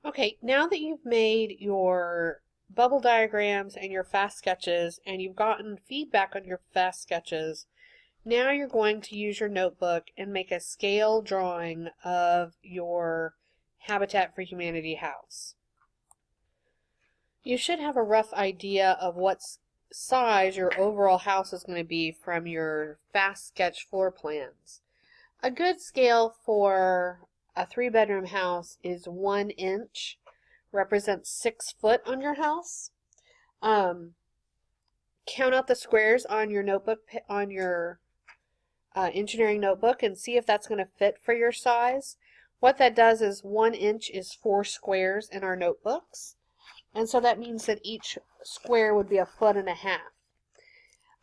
Okay, now that you've made your bubble diagrams and your fast sketches and you've gotten feedback on your fast sketches, now you're going to use your notebook and make a scale drawing of your Habitat for Humanity house. You should have a rough idea of what size your overall house is going to be from your fast sketch floor plans. A good scale for a 3-bedroom house is 1 inch, represents 6 foot on your house. Count out the squares on your notebook, on your engineering notebook, and see if that's going to fit for your size. What that does is 1 inch is 4 squares in our notebooks, and so that means that each square would be 1.5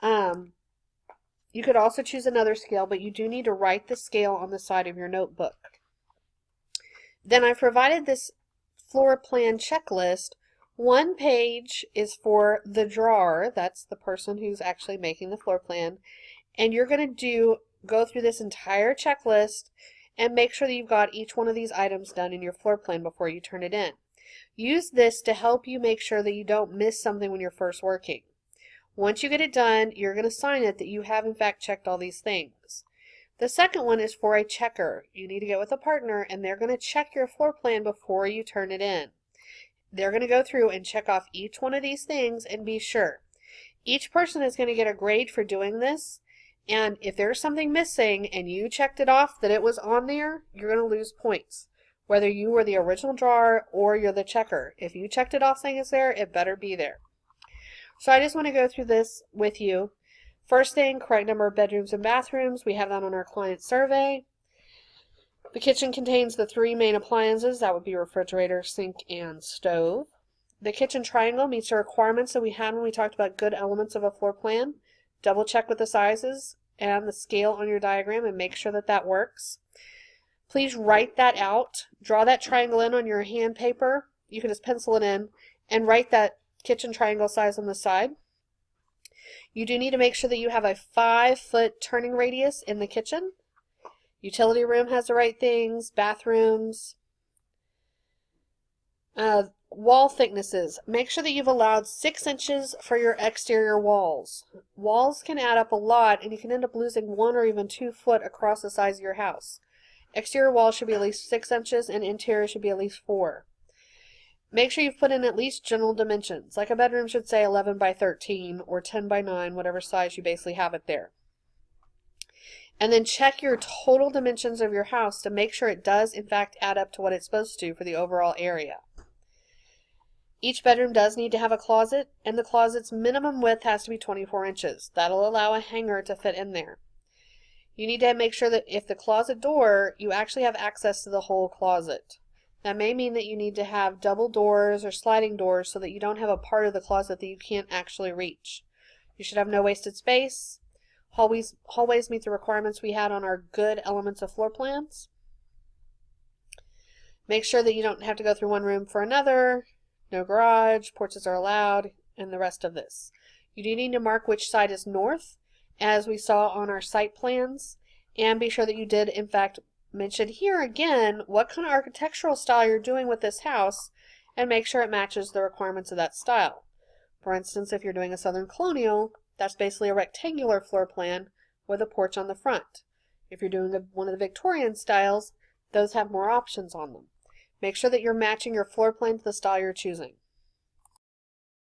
feet. You could also choose another scale, but you do need to write the scale on the side of your notebook. Then I've provided this floor plan checklist. One page is for the drawer, that's the person who's actually making the floor plan, and you're going to go through this entire checklist and make sure that you've got each one of these items done in your floor plan before you turn it in. Use this to help you make sure that you don't miss something when you're first working. Once you get it done, you're going to sign it that you have in fact checked all these things. The second one is for a checker. You need to get with a partner and they're going to check your floor plan before you turn it in. They're going to go through and check off each one of these things and be sure. Each person is going to get a grade for doing this, and if there's something missing and you checked it off that it was on there, you're going to lose points. Whether you were the original drawer or you're the checker. If you checked it off saying it's there, it better be there. So I just want to go through this with you. First thing, correct number of bedrooms and bathrooms. We have that on our client survey. The kitchen contains the 3 main appliances. That would be refrigerator, sink, and stove. The kitchen triangle meets the requirements that we had when we talked about good elements of a floor plan. Double check with the sizes and the scale on your diagram and make sure that that works. Please write that out. Draw that triangle in on your hand paper. You can just pencil it in and write that kitchen triangle size on the side. You do need to make sure that you have a 5-foot turning radius in the kitchen. Utility room has the right things, bathrooms. Wall thicknesses. Make sure that you've allowed 6 inches for your exterior walls. Walls can add up a lot and you can end up losing 1 or even 2 foot across the size of your house. Exterior walls should be at least 6 inches and interior should be at least 4. Make sure you've put in at least general dimensions. Like a bedroom should say 11 by 13 or 10 by 9, whatever size you basically have it there. And then check your total dimensions of your house to make sure it does in fact add up to what it's supposed to for the overall area. Each bedroom does need to have a closet, and the closet's minimum width has to be 24 inches. That'll allow a hanger to fit in there. You need to make sure that if the closet door, you actually have access to the whole closet. That may mean that you need to have double doors or sliding doors so that you don't have a part of the closet that you can't actually reach. You should have no wasted space. Hallways meet the requirements we had on our good elements of floor plans. Make sure that you don't have to go through one room for another. No garage, porches are allowed, and the rest of this. You do need to mark which side is north, as we saw on our site plans, and be sure that you did in fact mention here again what kind of architectural style you're doing with this house, and make sure it matches the requirements of that style. For instance, if you're doing a Southern Colonial, that's basically a rectangular floor plan with a porch on the front. If you're doing one of the Victorian styles, those have more options on them. Make sure that you're matching your floor plan to the style you're choosing.